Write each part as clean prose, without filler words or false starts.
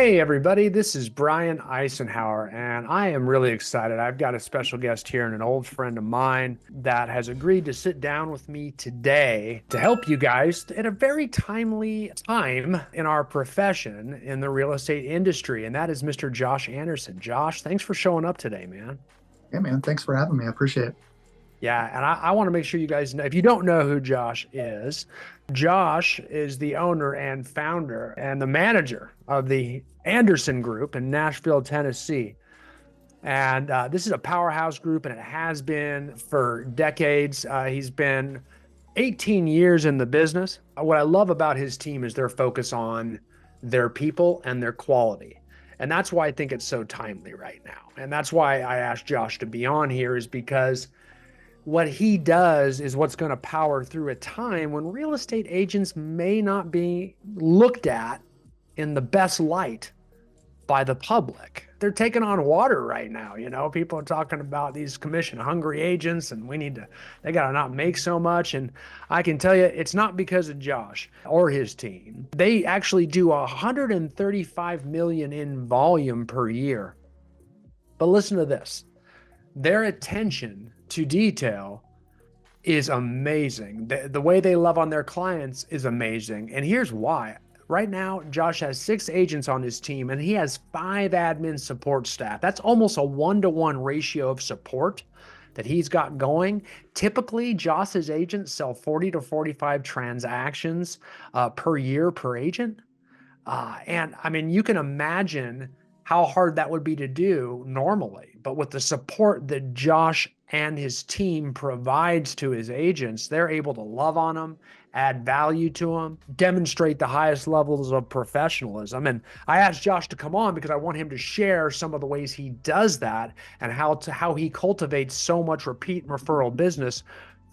Hey, everybody, this is Brian Eisenhower, and I am really excited. I've got a special guest here and an old friend of mine that has agreed to sit down with me today to help you guys at a very timely time in our profession in the real estate industry, and that is Mr. Josh Anderson. Josh, thanks for showing up today, man. Hey man, thanks for having me. I appreciate it. Yeah, and I want to make sure you guys know, if you don't know who Josh is the owner and founder and the manager of the Anderson Group in Nashville, Tennessee. And this is a powerhouse group, and it has been for decades. He's been 18 years in the business. What I love about his team is their focus on their people and their quality. And that's why I think it's so timely right now. And that's why I asked Josh to be on here, is because what he does is what's going to power through a time when real estate agents may not be looked at in the best light by the public. They're taking on water right now. People are talking about these commission hungry agents and they got to not make so much. And I can tell you, it's not because of Josh or his team. They actually do 135 million in volume per year. But listen to this. Their attention to detail is amazing. The way they love on their clients is amazing. And here's why. Right now, Josh has 6 agents on his team and he has 5 admin support staff. That's almost a 1-to-1 ratio of support that he's got going. Typically, Josh's agents sell 40 to 45 transactions per year per agent. And I mean, you can imagine how hard that would be to do normally. But with the support that Josh and his team provides to his agents, they're able to love on them, add value to them, demonstrate the highest levels of professionalism. And I asked Josh to come on because I want him to share some of the ways he does that and how he cultivates so much repeat and referral business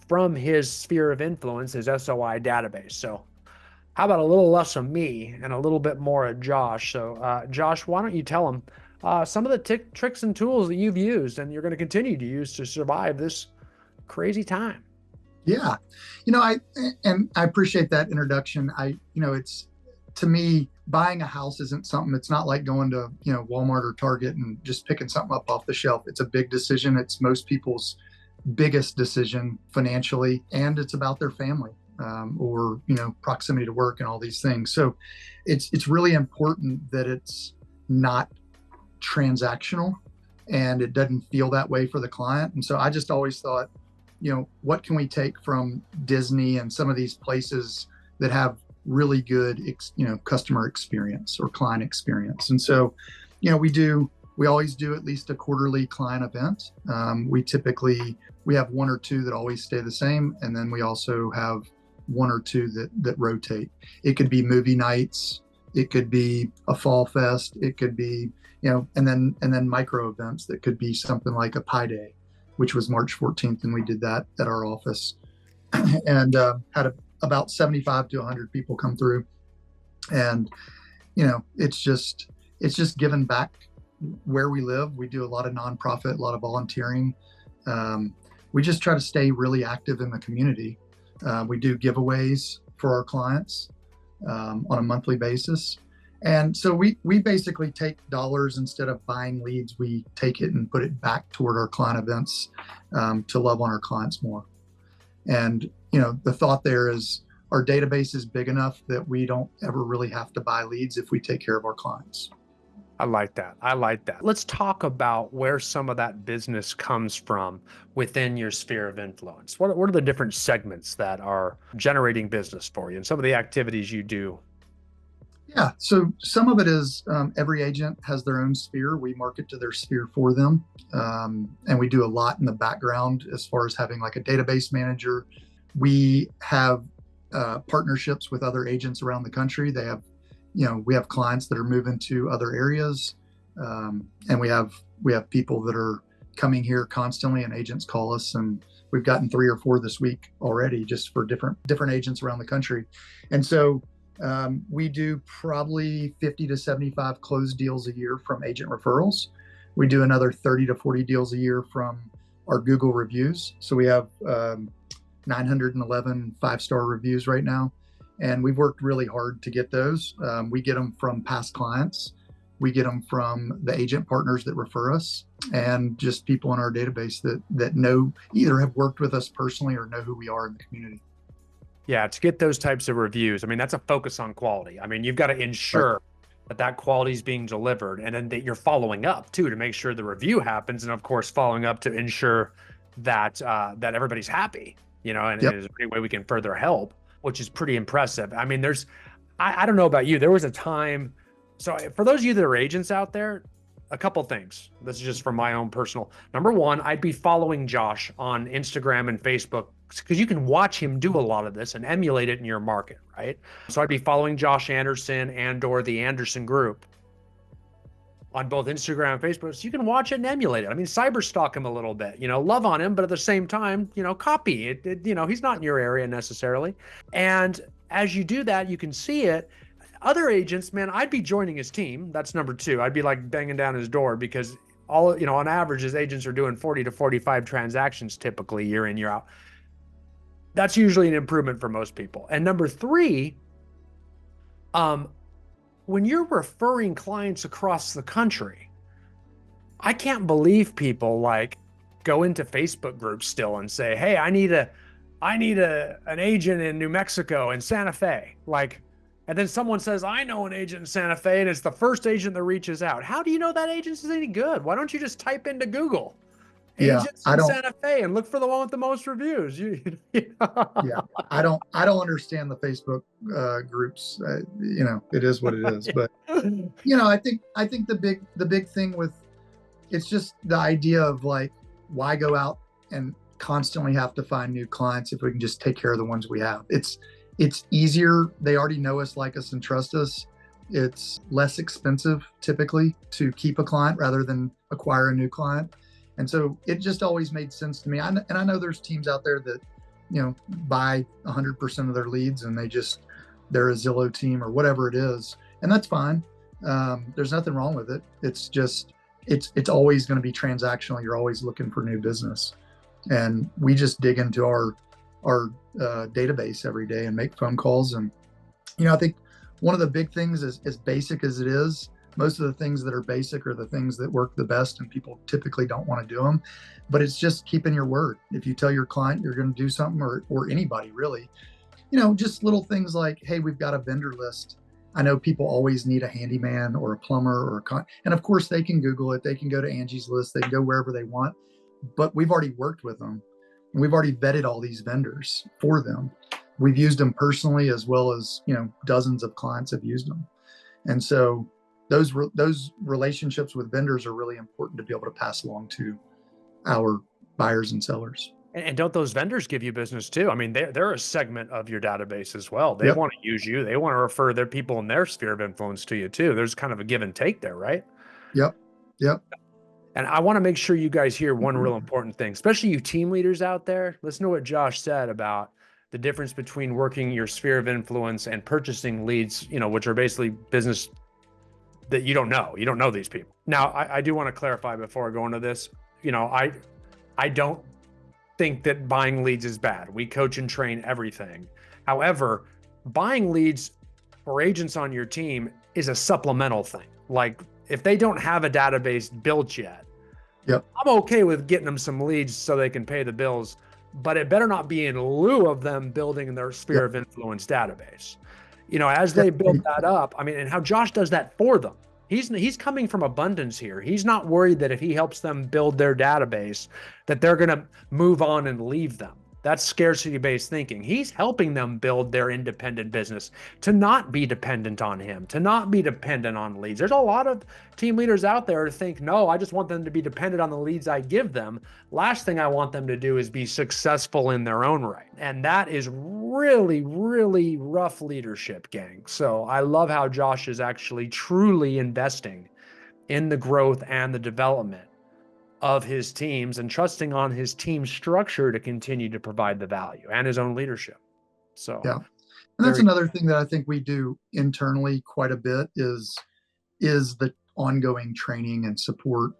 from his sphere of influence, his SOI database. So how about a little less of me and a little bit more of Josh? So, Josh, why don't you tell him some of the tricks and tools that you've used and you're going to continue to use to survive this crazy time? Yeah, I appreciate that introduction. It's, to me, buying a house isn't something. It's not like going to Walmart or Target and just picking something up off the shelf. It's a big decision. It's most people's biggest decision financially, and it's about their family. Or proximity to work and all these things. So it's really important that it's not transactional and it doesn't feel that way for the client. And so I just always thought, what can we take from Disney and some of these places that have really good customer experience or client experience. And so we always do at least a quarterly client event. We have 1 or 2 that always stay the same, and then we also have 1 or 2 that rotate. It could be movie nights, it could be a fall fest, it could be and then micro events that could be something like a Pi Day, which was March 14th, and we did that at our office, and had about 75 to 100 people come through, and it's just giving back where we live. We do a lot of nonprofit, a lot of volunteering. We just try to stay really active in the community. We do giveaways for our clients on a monthly basis. And so we basically take dollars instead of buying leads. We take it and put it back toward our client events to love on our clients more. And, the thought there is our database is big enough that we don't ever really have to buy leads if we take care of our clients. I like that. Let's talk about where some of that business comes from within your sphere of influence. What are the different segments that are generating business for you and some of the activities you do? Yeah, so some of it is every agent has their own sphere. We market to their sphere for them. And we do a lot in the background as far as having like a database manager. We have partnerships with other agents around the country. We have clients that are moving to other areas, and we have people that are coming here constantly, and agents call us, and we've gotten 3 or 4 this week already, just for different agents around the country. And so we do probably 50 to 75 closed deals a year from agent referrals. We do another 30 to 40 deals a year from our Google reviews. So we have 911 5-star reviews right now. And we've worked really hard to get those. We get them from past clients. We get them from the agent partners that refer us, and just people in our database that know, either have worked with us personally or know who we are in the community. Yeah, to get those types of reviews, I mean, that's a focus on quality. I mean, you've got to ensure that quality is being delivered, and then that you're following up too to make sure the review happens, and of course following up to ensure that that everybody's happy, and Yep. there's any way we can further help, which is pretty impressive. I mean, I don't know about you, there was a time. So for those of you that are agents out there, a couple things. This is just from my own personal. Number one, I'd be following Josh on Instagram and Facebook, because you can watch him do a lot of this and emulate it in your market, right? So I'd be following Josh Anderson and/or the Anderson Group on both Instagram and Facebook, so you can watch it and emulate it. I mean, cyber stalk him a little bit, love on him, but at the same time, copy it. He's not in your area necessarily. And as you do that, you can see it. Other agents, man, I'd be joining his team. That's number two. I'd be like banging down his door, because on average, his agents are doing 40 to 45 transactions typically year in, year out. That's usually an improvement for most people. And number three, when you're referring clients across the country, I can't believe people like go into Facebook groups still and say, "Hey, I need an agent in New Mexico and Santa Fe." And then someone says, "I know an agent in Santa Fe," and it's the first agent that reaches out. How do you know that agent is any good? Why don't you just type into Google agents in Santa Fe and look for the one with the most reviews? Yeah, I don't understand the Facebook groups. It is what it is. But I think the big thing with it's just the idea of like, why go out and constantly have to find new clients if we can just take care of the ones we have? It's easier. They already know us, like us, and trust us. It's less expensive typically to keep a client rather than acquire a new client. And so it just always made sense to me. And I know there's teams out there that, buy 100% of their leads, and they're a Zillow team or whatever it is. And that's fine. There's nothing wrong with it. It's just, it's always going to be transactional. You're always looking for new business. And we just dig into our database every day and make phone calls. And, I think one of the big things is, as basic as it is, most of the things that are basic are the things that work the best, and people typically don't want to do them. But it's just keeping your word. If you tell your client you're going to do something, or anybody really, just little things like, "Hey, we've got a vendor list." I know people always need a handyman or a plumber and of course they can Google it. They can go to Angie's List. They can go wherever they want, but we've already worked with them. And we've already vetted all these vendors for them. We've used them personally, as well as, dozens of clients have used them. And so those relationships with vendors are really important to be able to pass along to our buyers and sellers. And don't those vendors give you business too? I mean, they're a segment of your database as well. They want to use you. They want to refer their people in their sphere of influence to you too. There's kind of a give and take there, right? Yep. And I want to make sure you guys hear one real important thing, especially you team leaders out there. Listen to what Josh said about the difference between working your sphere of influence and purchasing leads, which are basically business that you don't know. You don't know these people. Now, I do want to clarify before I go into this. I don't think that buying leads is bad. We coach and train everything. However, buying leads for agents on your team is a supplemental thing. Like, if they don't have a database built yet, I'm okay with getting them some leads so they can pay the bills, but it better not be in lieu of them building their sphere of influence database. As they build that up, I mean, and how Josh does that for them. He's coming from abundance here. He's not worried that if he helps them build their database, that they're going to move on and leave them. That's scarcity-based thinking. He's helping them build their independent business, to not be dependent on him, to not be dependent on leads. There's a lot of team leaders out there who think, "No, I just want them to be dependent on the leads I give them. Last thing I want them to do is be successful in their own right." And that is really, really rough leadership, gang. So I love how Josh is actually truly investing in the growth and the development of his teams, and trusting on his team structure to continue to provide the value, and his own leadership. So and that's another thing that I think we do internally quite a bit is the ongoing training and support.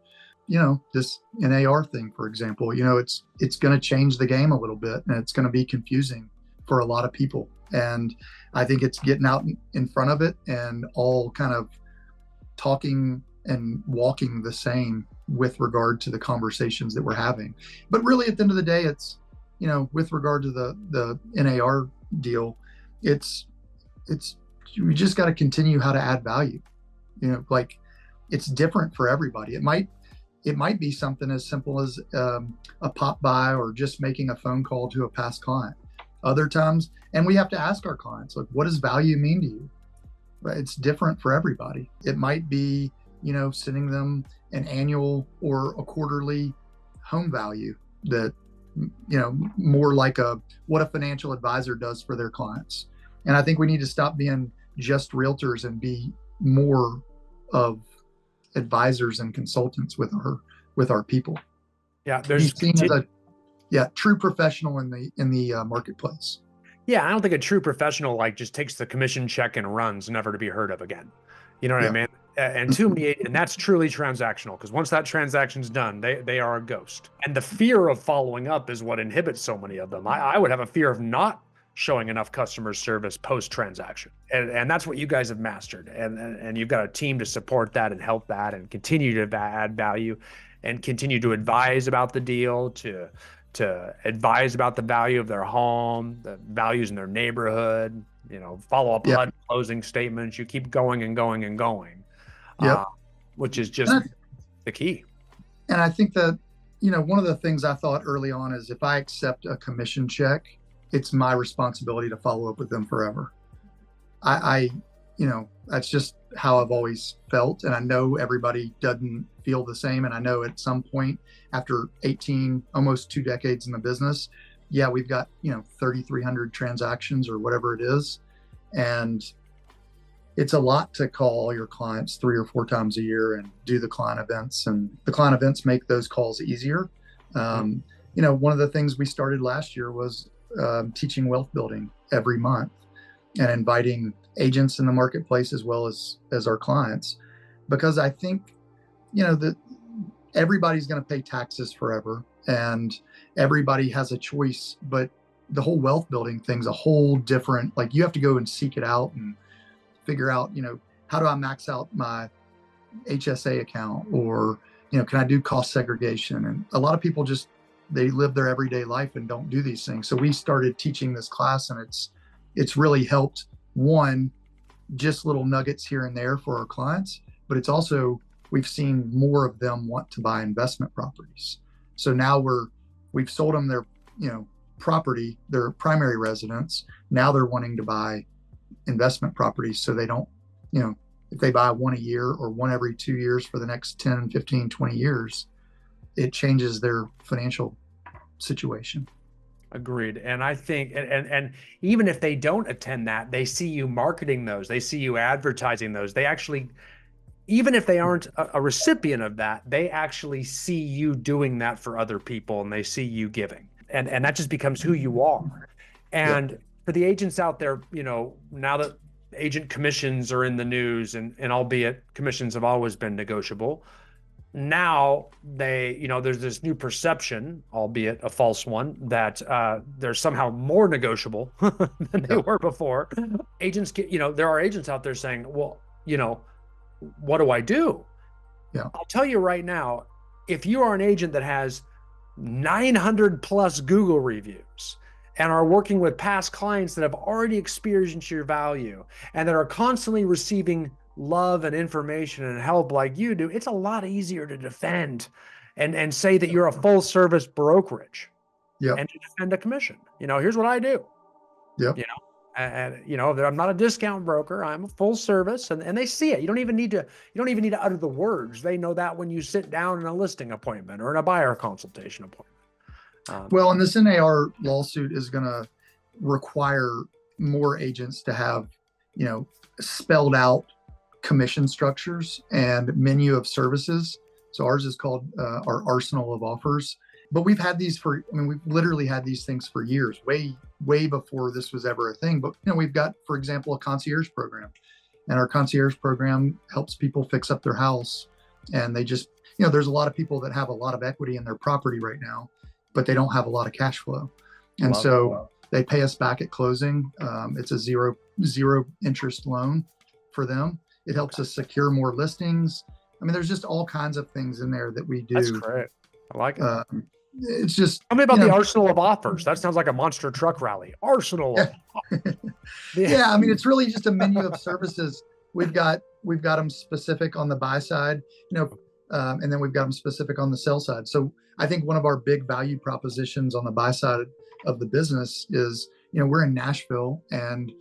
This NAR thing, for example, it's going to change the game a little bit, and it's going to be confusing for a lot of people. And I think it's getting out in front of it, and all kind of talking and walking the same with regard to the conversations that we're having. But really, at the end of the day, it's, with regard to the NAR deal, it's we just got to continue how to add value. Like, it's different for everybody. It might be something as simple as a pop by or just making a phone call to a past client. Other times, and we have to ask our clients, like, what does value mean to you? Right? It's different for everybody. It might be, sending them an annual or a quarterly home value that, more like what a financial advisor does for their clients. And I think we need to stop being just realtors and be more of advisors and consultants with our people. Yeah, be seen as a true professional in the marketplace. Yeah, I don't think a true professional like just takes the commission check and runs, never to be heard of again. You know what I mean? And too many, and that's truly transactional, because once that transaction's done, they are a ghost. And the fear of following up is what inhibits so many of them. I would have a fear of not showing enough customer service post-transaction. And that's what you guys have mastered. And you've got a team to support that and help that and continue to add value and continue to advise about the deal, to advise about the value of their home, the values in their neighborhood, follow up HUD closing statements. You keep going and going and going, which is just the key. And I think that, one of the things I thought early on is, if I accept a commission check, it's my responsibility to follow up with them forever. That's just how I've always felt. And I know everybody doesn't feel the same. And I know at some point, after 18, almost 2 decades in the business, we've got, 3,300 transactions or whatever it is. And it's a lot to call all your clients 3 or 4 times a year and do the client events. And the client events make those calls easier. One of the things we started last year was teaching wealth building every month and inviting agents in the marketplace as well as our clients, because I think, that everybody's going to pay taxes forever and everybody has a choice, but the whole wealth building thing's a whole different, like, you have to go and seek it out and figure out, how do I max out my HSA account, or, can I do cost segregation? And a lot of people they live their everyday life and don't do these things. So we started teaching this class, and it's really helped, one, just little nuggets here and there for our clients, but it's also, we've seen more of them want to buy investment properties. So now we've sold them their, property, their primary residence. Now they're wanting to buy investment properties. So they don't, if they buy one a year or one every 2 years for the next 10, 15, 20 years, it changes their financial situation. Agreed. And I think, and even if they don't attend that, they see you marketing those, they see you advertising those. They actually, even if they aren't a recipient of that, they actually see you doing that for other people, and they see you giving. And that just becomes who you are. And for the agents out there, now that agent commissions are in the news, and albeit commissions have always been negotiable, now there's this new perception, albeit a false one, that they're somehow more negotiable than they were before. Agents there are agents out there saying, well, what do I do? I'll tell you right now, if you are an agent that has 900 plus Google reviews and are working with past clients that have already experienced your value and that are constantly receiving love and information and help like you do, it's a lot easier to defend and say that you're a full service brokerage and to defend a commission. Here's what I do. I'm not a discount broker. I'm a full service, and they see it. You don't even need to utter the words. They know that when you sit down in a listing appointment or in a buyer consultation appointment. Well, and this NAR lawsuit is going to require more agents to have, spelled out commission structures and menu of services. So ours is called our arsenal of offers. But we've had these we've literally had these things for years, way before this was ever a thing. But, we've got, for example, a concierge program, and our concierge program helps people fix up their house. And they just, there's a lot of people that have a lot of equity in their property right now, but they don't have a lot of cash flow. And they pay us back at closing. It's a zero interest loan for them. It helps us secure more listings. I mean, there's just all kinds of things in there that we do. That's great. I like it. It's just, tell me about the arsenal of offers. That sounds like a monster truck rally. Arsenal. Yeah. I mean, it's really just a menu of services. We've got them specific on the buy side, and then we've got them specific on the sell side. So I think one of our big value propositions on the buy side of the business is, we're in Nashville, and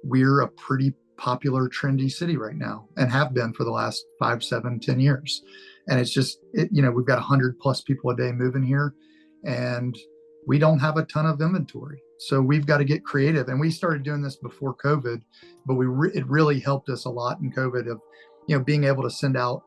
we're a pretty popular, trendy city right now, and have been for the last 5, 7, 10 years. And it's just, we've got 100+ people a day moving here, and we don't have a ton of inventory. So we've got to get creative. And we started doing this before COVID, but it really helped us a lot in COVID of, being able to send out,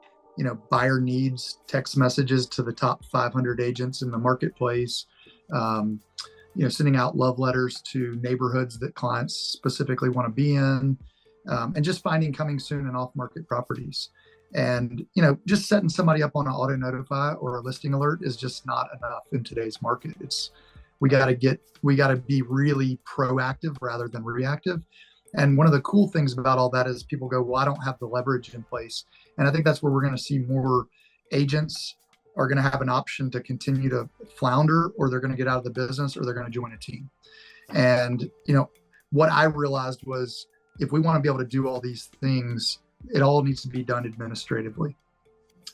buyer needs text messages to the top 500 agents in the marketplace, sending out love letters to neighborhoods that clients specifically want to be in, and just finding coming soon and off market properties. And, just setting somebody up on an auto notify or a listing alert is just not enough in today's market. We got to be really proactive rather than reactive. And one of the cool things about all that is people go, well, I don't have the leverage in place. And I think that's where we're going to see more agents are going to have an option to continue to flounder, or they're going to get out of the business, or they're going to join a team. And, what I realized was, if we want to be able to do all these things, it all needs to be done administratively.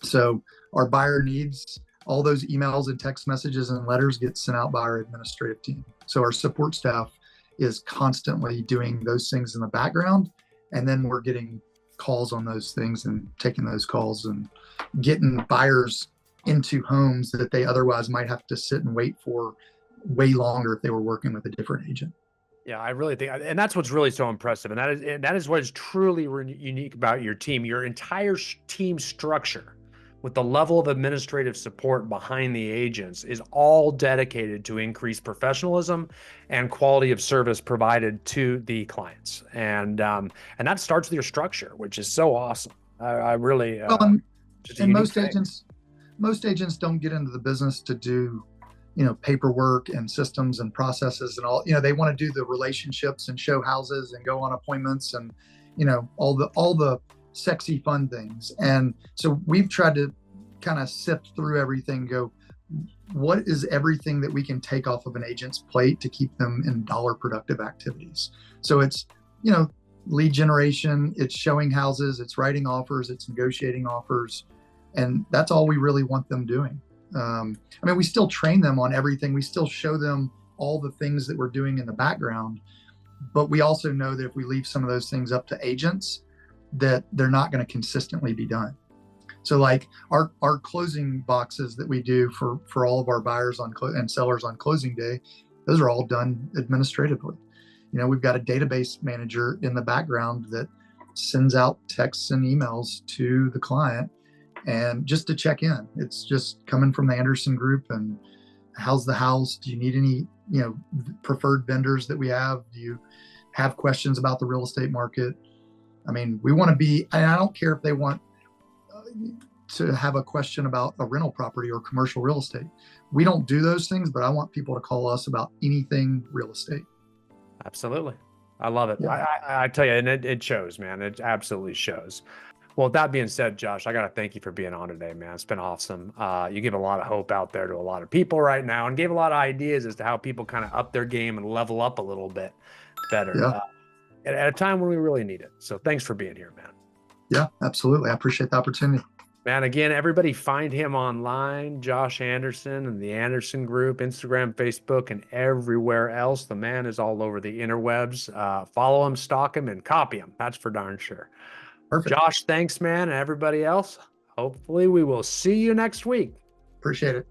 So our buyer needs, all those emails and text messages and letters get sent out by our administrative team. So our support staff is constantly doing those things in the background. And then we're getting calls on those things and taking those calls and getting buyers into homes that they otherwise might have to sit and wait for way longer if they were working with a different agent. Yeah, I really think, and that's what's really so impressive. And that is what is truly unique about your team. Your entire team structure, with the level of administrative support behind the agents, is all dedicated to increase professionalism and quality of service provided to the clients. And that starts with your structure, which is so awesome. I really, and most agents don't get into the business to do, paperwork and systems and processes and all. They want to do the relationships and show houses and go on appointments and, all the sexy fun things. And so we've tried to kind of sift through everything, go, what is everything that we can take off of an agent's plate to keep them in dollar productive activities? So it's, lead generation, it's showing houses, it's writing offers, it's negotiating offers. And that's all we really want them doing. We still train them on everything. We still show them all the things that we're doing in the background, but we also know that if we leave some of those things up to agents, that they're not going to consistently be done. So like our closing boxes that we do for all of our buyers and sellers on closing day, those are all done administratively. We've got a database manager in the background that sends out texts and emails to the client, and just to check in. It's just coming from the Anderson Group, and how's the house? Do you need any, preferred vendors that we have? Do you have questions about the real estate market? We want to be, and I don't care if they want to have a question about a rental property or commercial real estate. We don't do those things, but I want people to call us about anything real estate. Absolutely. I love it. Yeah. I tell you, and it shows, man. It absolutely shows. Well, with that being said, Josh, I got to thank you for being on today, man. It's been awesome. You give a lot of hope out there to a lot of people right now, and gave a lot of ideas as to how people kind of up their game and level up a little bit better at a time when we really need it. So thanks for being here, man. Yeah, absolutely. I appreciate the opportunity. Man, again, everybody find him online, Josh Anderson and the Anderson Group, Instagram, Facebook, and everywhere else. The man is all over the interwebs. Follow him, stalk him, and copy him. That's for darn sure. Perfect. Josh, thanks, man, and everybody else. Hopefully we will see you next week. Appreciate it.